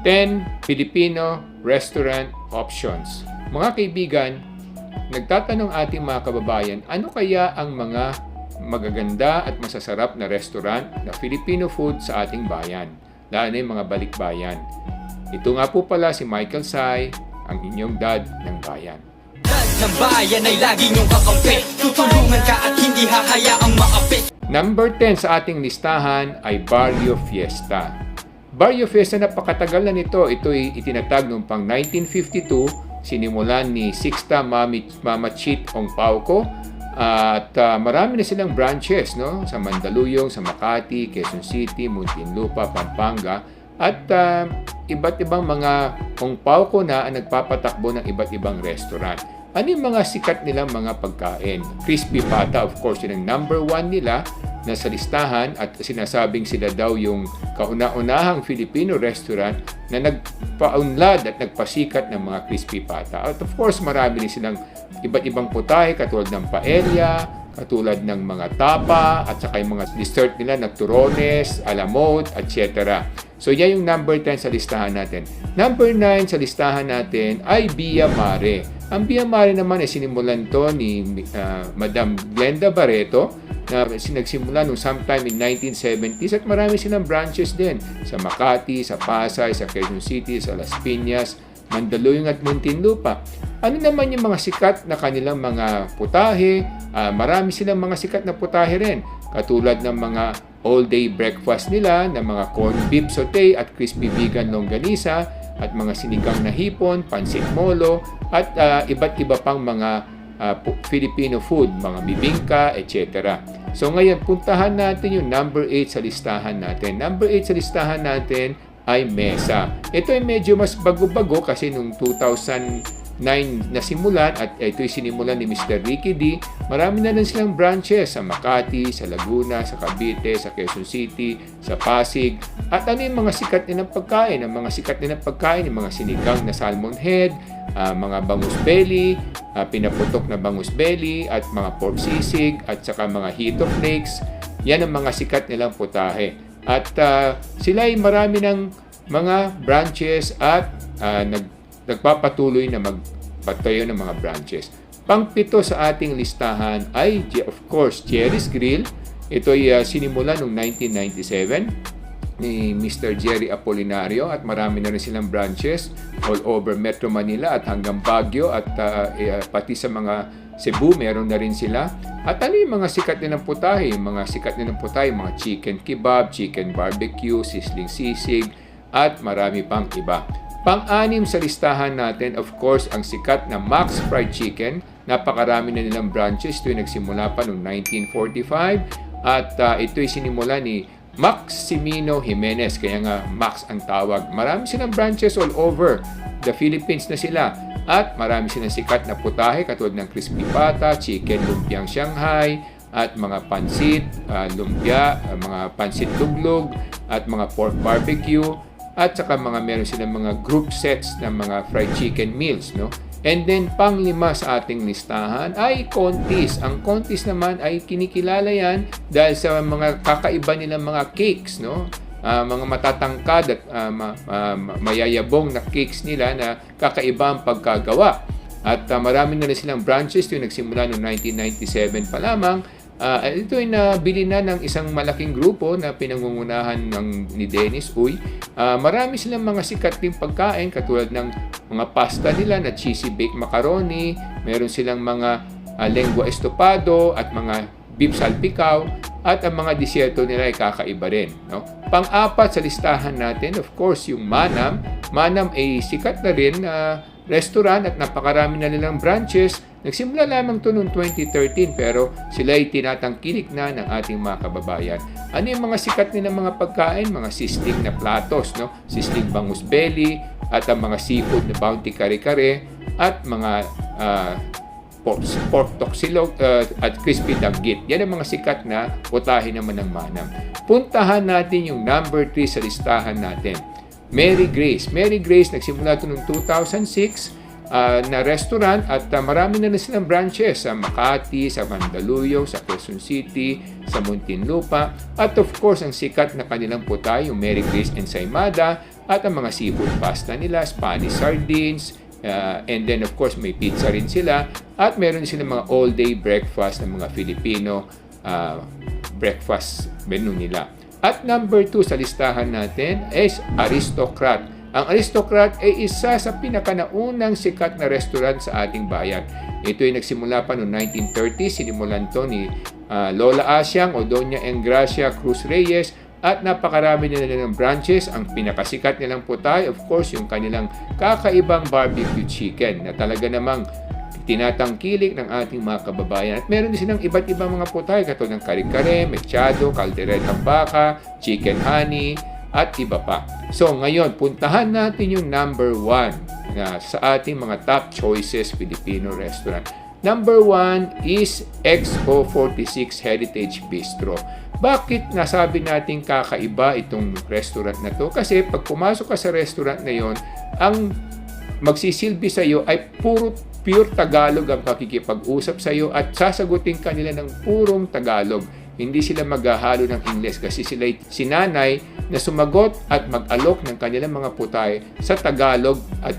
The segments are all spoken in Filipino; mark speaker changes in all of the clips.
Speaker 1: 10 Filipino restaurant options. Mga kaibigan, nagtatanong ating mga kababayan, ano kaya ang mga magaganda at masasarap na restaurant na Filipino food sa ating bayan, lalo na yung mga balikbayan. Ito nga po pala si Michael Sai, ang inyong dad ng bayan.
Speaker 2: Dad ng bayan ay lagi niyong kakampi, tutulungan ka at hindi hahayaang maapit.
Speaker 1: Number 10 sa ating listahan ay Barrio Fiesta. Barrio Fiesta, napakatagal na nito. Ito ay itinatag noong pang 1952. Sinimulan ni Sixta Mama Chit Ong Pauco. At marami na silang branches, no? Sa Mandaluyong, sa Makati, Quezon City, Muntinlupa, Pampanga. At iba't ibang mga Ong Pauco na ang nagpapatakbo ng iba't ibang restaurant. Ano yung mga sikat nilang mga pagkain? Crispy Pata, of course, yun ang number 1 nila na sa listahan at sinasabing sila daw yung kauna-unahang Filipino restaurant na nagpaunlad at nagpasikat ng mga crispy pata. At of course, marami din silang iba't ibang putahe katulad ng paella, katulad ng mga tapa, at saka yung mga dessert nila na turones, alamot, etc. So, yan yung number 10 sa listahan natin. Number 9 sa listahan natin ay Via Mare. Ang Via Mare naman ay sinimulan to ni Madam Glenda Barreto na nagsimula nung sometime in 1970s at marami silang branches din sa Makati, sa Pasay, sa Quezon City, sa Las Piñas, Mandaluyong at Muntinlupa. Ano naman yung mga sikat na kanilang mga putahe? Marami silang mga sikat na putahe rin. Katulad ng mga all-day breakfast nila, na mga corned beef sauté at crispy vegan longganisa, at mga sinigang na hipon, pansit molo, at iba't iba pang mga Filipino food, mga bibingka, etc. So ngayon, puntahan natin yung number 8 sa listahan natin. Number 8 sa listahan natin ay Mesa. Ito ay medyo mas bago-bago kasi nung 2009 nasimulan at ito'y sinimulan ni Mr. Ricky D. Marami na rin silang branches sa Makati, sa Laguna, sa Cavite, sa Quezon City, sa Pasig. At ano yung mga sikat nilang pagkain? Ang mga sikat nilang pagkain, yung mga sinigang na salmon head, mga bangus belly, pinaputok na bangus belly, at mga pork sisig, at saka mga hito flakes. Yan ang mga sikat nilang putahe. At sila ay marami ng mga branches at nagpapatuloy na magpatayo ng mga branches. Pang-pito sa ating listahan ay, of course, Jerry's Grill. Ito ay sinimula noong 1997 ni Mr. Jerry Apolinario at marami na rin silang branches all over Metro Manila at hanggang Baguio at pati sa mga Cebu, meron na rin sila. At ano yung mga sikat nilang putahe? Yung mga sikat nilang putahe, mga chicken kebab, chicken barbecue, sizzling sisig, at marami pang iba. Pang-anim sa listahan natin, of course, ang sikat na Max Fried Chicken. Napakarami na nilang branches. Ito'y nagsimula pa noong 1945 at ito'y sinimula ni Maximino Jimenez, kaya nga Max ang tawag. Marami silang branches all over the Philippines na sila. At marami silang sikat na putahe katulad ng crispy pata, chicken lumpiang Shanghai, at mga pansit, lumpia, mga pansit luglog, at mga pork barbecue, at saka meron silang mga group sets ng mga fried chicken meals, no? And then, pang-lima sa ating listahan ay Contis. Ang Contis naman ay kinikilala yan dahil sa mga kakaiba nilang mga cakes, no? Mga matatangkad at mayayabong na cakes nila na kakaiba ang pagkagawa. At marami na rin silang branches. Ito yung nagsimula noong 1997 pa lamang. Ito ay nabili na ng isang malaking grupo na pinangungunahan ni Dennis Uy. Marami silang mga sikat din pagkain katulad ng mga pasta nila na cheesy baked macaroni. Meron silang mga lengua estopado at mga beef salpicao. At ang mga disyerto nila ay kakaiba rin, no? Pang-apat sa listahan natin, of course, yung Manam. Manam ay sikat na rin na restaurant at napakarami na nilang branches. Nagsimula lamang ito noong 2013 pero sila ay tinatangkilik na ng ating mga kababayan. Ano yung mga sikat nilang mga pagkain? Mga sizzling na platos, no? Sizzling bangus belly at ang mga seafood na bounty kare-kare at mga pork toxilog at crispy danggit. Yan ang mga sikat na putahe naman ng Manam. Puntahan natin yung number 3 sa listahan natin. Mary Grace. Mary Grace, nagsimula ito noong 2006 na restaurant at marami na silang branches sa Makati, sa Mandaluyong, sa Quezon City, sa Muntinlupa. At of course, ang sikat na kanilang putahe, yung Mary Grace Ensaymada at ang mga seafood pasta nila, Spanish sardines, and then of course may pizza rin sila, at meron silang mga all-day breakfast ng mga Filipino breakfast menu nila. At number 2 sa listahan natin is Aristocrat. Ang Aristocrat ay isa sa pinakanaunang sikat na restaurant sa ating bayan. Ito ay nagsimula pa noong 1930. Sinimulan to ni Lola Asyang o Doña Engracia Cruz Reyes, at napakarami nila ng branches. Ang pinakasikat nilang putay, of course, yung kanilang kakaibang barbecue chicken na talaga namang tinatangkilik ng ating mga kababayan. At meron din silang iba't ibang mga putay katulad ng kare-kare, mechado, calderetang baka, chicken honey, at iba pa. So ngayon, puntahan natin yung number 1 na sa ating mga top choices Filipino restaurant. Number 1 is XO46 Heritage Bistro. Bakit nasabi natin kakaiba itong restaurant na to? Kasi pag pumasok ka sa restaurant na yon, ang magsisilbi sa iyo ay pure Tagalog ang pakikipag-usap sa iyo, at sasagutin kanila ng purong Tagalog. Hindi sila maghahalo ng Ingles kasi sila sinanay na sumagot at mag-alok ng kanilang mga putay sa Tagalog at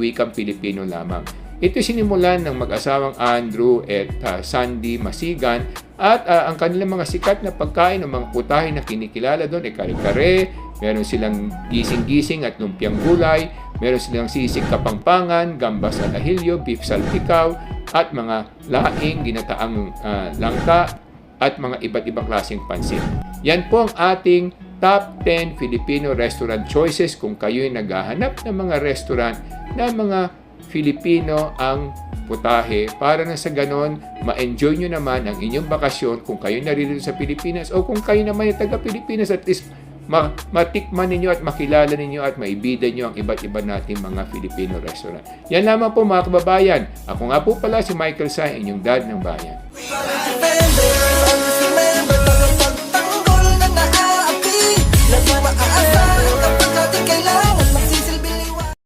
Speaker 1: wikang Pilipino lamang. Ito sinimulan ng mag-asawang Andrew at Sandy Masigan, at ang kanilang mga sikat na pagkain ng mga putahe na kinikilala doon ay kare-kare, meron silang gising-gising at lumpiang gulay, meron silang sisig kapangpangan, gambas al ahilyo, beef salpikaw, at mga laing ginataang langka, at mga iba't ibang klaseng pansit. Yan po ang ating top 10 Filipino restaurant choices kung kayo'y naghahanap ng mga restaurant na mga Filipino ang putahe, para na sa ganon ma-enjoy nyo naman ang inyong bakasyon kung kayo naririto sa Pilipinas, o kung kayo naman ay taga-Pilipinas, at least matikman ninyo at makilala ninyo at maibida nyo ang iba't iba nating mga Filipino restaurant. Yan lamang po mga kababayan. Ako nga po pala si Michael Say, inyong dad ng bayan.